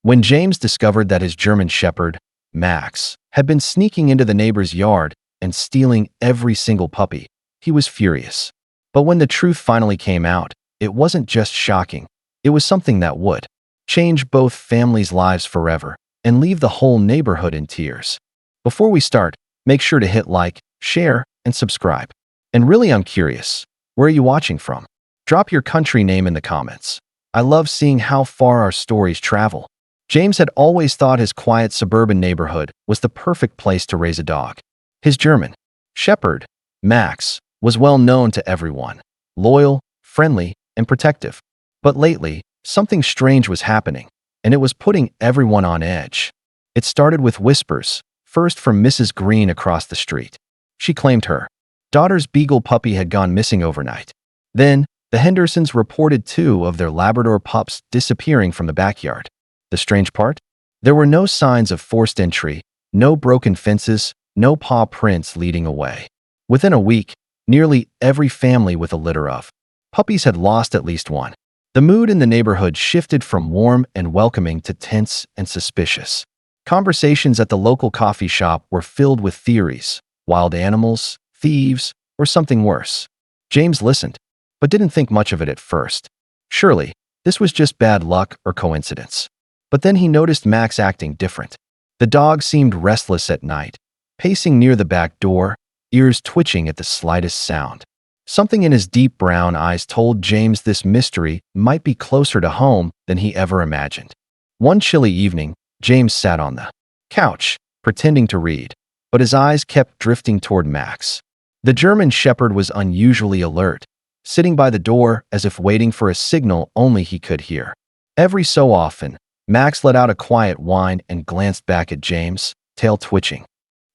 When James discovered that his German Shepherd, Max, had been sneaking into the neighbor's yard and stealing every single puppy, he was furious. But when the truth finally came out, it wasn't just shocking. It was something that would change both families' lives forever and leave the whole neighborhood in tears. Before we start, make sure to hit like, share, and subscribe. And really, I'm curious, where are you watching from? Drop your country name in the comments. I love seeing how far our stories travel. James had always thought his quiet suburban neighborhood was the perfect place to raise a dog. His German Shepherd, Max, was well known to everyone, loyal, friendly, and protective. But lately, something strange was happening, and it was putting everyone on edge. It started with whispers, first from Mrs. Green across the street. She claimed her daughter's beagle puppy had gone missing overnight. Then, the Hendersons reported 2 of their Labrador pups disappearing from the backyard. The strange part? There were no signs of forced entry, no broken fences, no paw prints leading away. Within a week, nearly every family with a litter of puppies had lost at least one. The mood in the neighborhood shifted from warm and welcoming to tense and suspicious. Conversations at the local coffee shop were filled with theories, wild animals, thieves, or something worse. James listened, but didn't think much of it at first. Surely, this was just bad luck or coincidence. But then he noticed Max acting different. The dog seemed restless at night, pacing near the back door, ears twitching at the slightest sound. Something in his deep brown eyes told James this mystery might be closer to home than he ever imagined. One chilly evening, James sat on the couch, pretending to read, but his eyes kept drifting toward Max. The German Shepherd was unusually alert, sitting by the door as if waiting for a signal only he could hear. Every so often, Max let out a quiet whine and glanced back at James, tail twitching.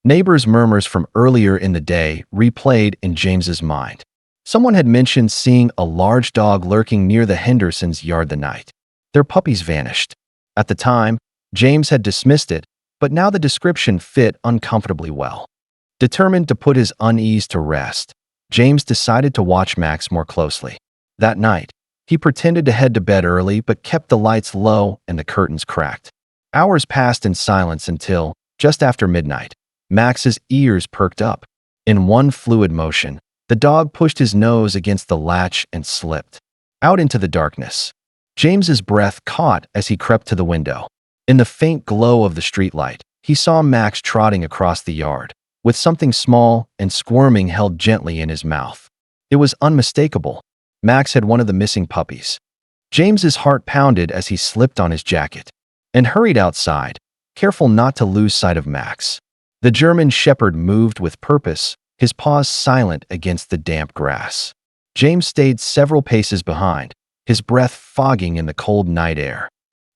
Neighbors' murmurs from earlier in the day replayed in James's mind. Someone had mentioned seeing a large dog lurking near the Hendersons' yard the night their puppies vanished. At the time, James had dismissed it, but now the description fit uncomfortably well. Determined to put his unease to rest, James decided to watch Max more closely. That night, he pretended to head to bed early but kept the lights low and the curtains cracked. Hours passed in silence until, just after midnight, Max's ears perked up. In one fluid motion, the dog pushed his nose against the latch and slipped out into the darkness. James's breath caught as he crept to the window. In the faint glow of the streetlight, he saw Max trotting across the yard, with something small and squirming held gently in his mouth. It was unmistakable. Max had one of the missing puppies. James's heart pounded as he slipped on his jacket and hurried outside, careful not to lose sight of Max. The German Shepherd moved with purpose, his paws silent against the damp grass. James stayed several paces behind, his breath fogging in the cold night air.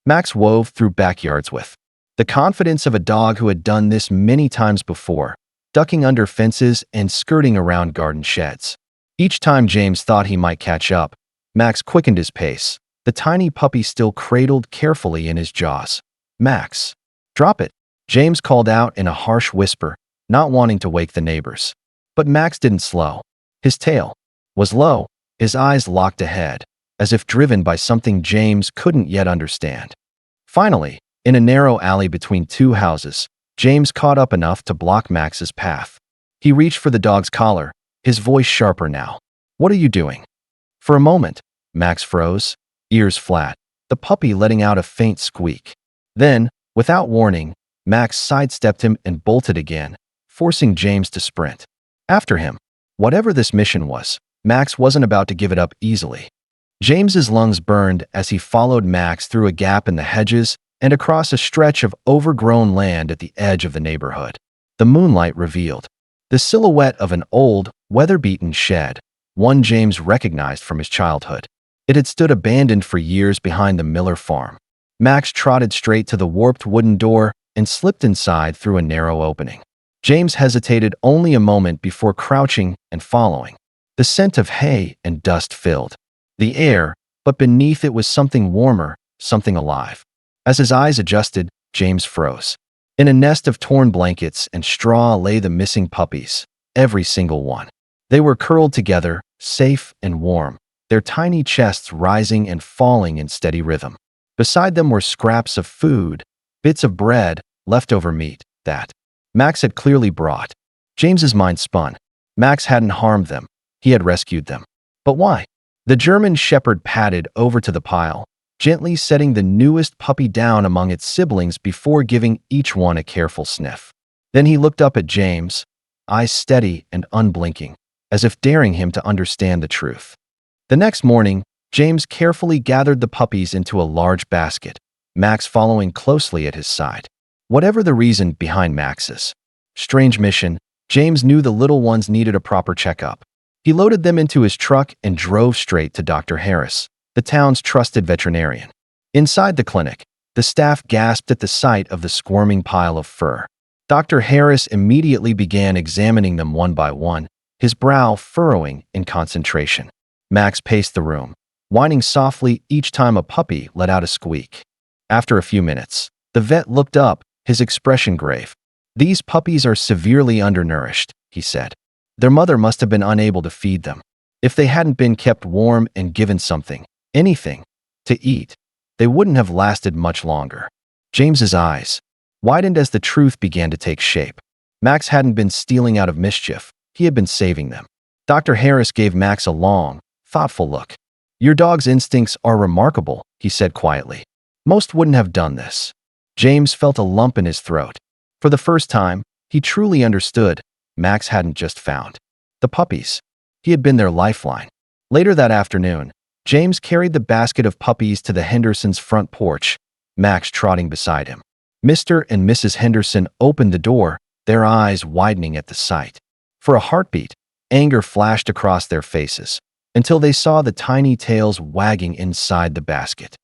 Max wove through backyards with the confidence of a dog who had done this many times before, ducking under fences and skirting around garden sheds. Each time James thought he might catch up, Max quickened his pace, the tiny puppy still cradled carefully in his jaws. "Max, drop it," James called out in a harsh whisper, not wanting to wake the neighbors. But Max didn't slow. His tail was low, his eyes locked ahead, as if driven by something James couldn't yet understand. Finally, in a narrow alley between 2 houses, James caught up enough to block Max's path. He reached for the dog's collar, his voice sharper now. "What are you doing?" For a moment, Max froze, ears flat, the puppy letting out a faint squeak. Then, without warning, Max sidestepped him and bolted again, forcing James to sprint after him. Whatever this mission was, Max wasn't about to give it up easily. James's lungs burned as he followed Max through a gap in the hedges and across a stretch of overgrown land at the edge of the neighborhood. The moonlight revealed the silhouette of an old, weather-beaten shed, one James recognized from his childhood. It had stood abandoned for years behind the Miller farm. Max trotted straight to the warped wooden door and slipped inside through a narrow opening. James hesitated only a moment before crouching and following. The scent of hay and dust filled the air, but beneath it was something warmer, something alive. As his eyes adjusted, James froze. In a nest of torn blankets and straw lay the missing puppies, every single one. They were curled together, safe and warm, their tiny chests rising and falling in steady rhythm. Beside them were scraps of food, bits of bread, leftover meat, that Max had clearly brought. James's mind spun. Max hadn't harmed them. He had rescued them. But why? The German shepherd padded over to the pile, gently setting the newest puppy down among its siblings before giving each one a careful sniff. Then he looked up at James, eyes steady and unblinking, as if daring him to understand the truth. The next morning, James carefully gathered the puppies into a large basket, Max following closely at his side. Whatever the reason behind Max's strange mission, James knew the little ones needed a proper checkup. He loaded them into his truck and drove straight to Dr. Harris, the town's trusted veterinarian. Inside the clinic, the staff gasped at the sight of the squirming pile of fur. Dr. Harris immediately began examining them one by one, his brow furrowing in concentration. Max paced the room, whining softly each time a puppy let out a squeak. After a few minutes, the vet looked up, his expression grave. "These puppies are severely undernourished," he said. "Their mother must have been unable to feed them. If they hadn't been kept warm and given something, anything, to eat, they wouldn't have lasted much longer." James's eyes widened as the truth began to take shape. Max hadn't been stealing out of mischief. He had been saving them. Dr. Harris gave Max a long, thoughtful look. "Your dog's instincts are remarkable," he said quietly. "Most wouldn't have done this." James felt a lump in his throat. For the first time, he truly understood. Max hadn't just found the puppies. He had been their lifeline. Later that afternoon, James carried the basket of puppies to the Hendersons' front porch, Max trotting beside him. Mr. and Mrs. Henderson opened the door, their eyes widening at the sight. For a heartbeat, anger flashed across their faces, until they saw the tiny tails wagging inside the basket.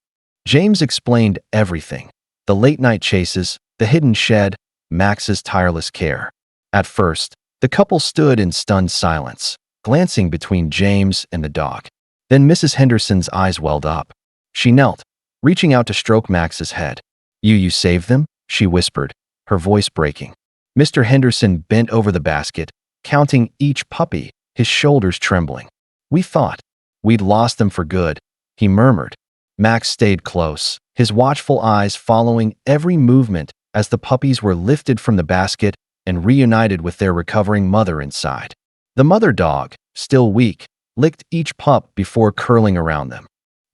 James explained everything: the late-night chases, the hidden shed, Max's tireless care. At first, the couple stood in stunned silence, glancing between James and the dog. Then Mrs. Henderson's eyes welled up. She knelt, reaching out to stroke Max's head. You saved them?" she whispered, her voice breaking. Mr. Henderson bent over the basket, counting each puppy, his shoulders trembling. "We thought we'd lost them for good," he murmured. Max stayed close, his watchful eyes following every movement as the puppies were lifted from the basket and reunited with their recovering mother inside. The mother dog, still weak, licked each pup before curling around them.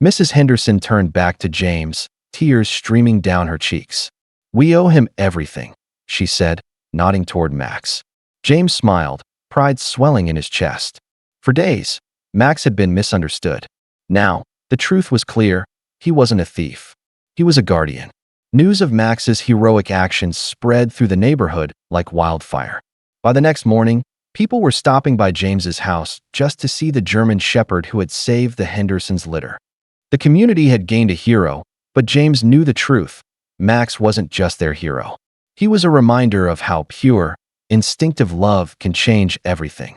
Mrs. Henderson turned back to James, tears streaming down her cheeks. "We owe him everything," she said, nodding toward Max. James smiled, pride swelling in his chest. For days, Max had been misunderstood. Now, the truth was clear: he wasn't a thief. He was a guardian. News of Max's heroic actions spread through the neighborhood like wildfire. By the next morning, people were stopping by James's house just to see the German shepherd who had saved the Hendersons' litter. The community had gained a hero, but James knew the truth. Max wasn't just their hero. He was a reminder of how pure, instinctive love can change everything.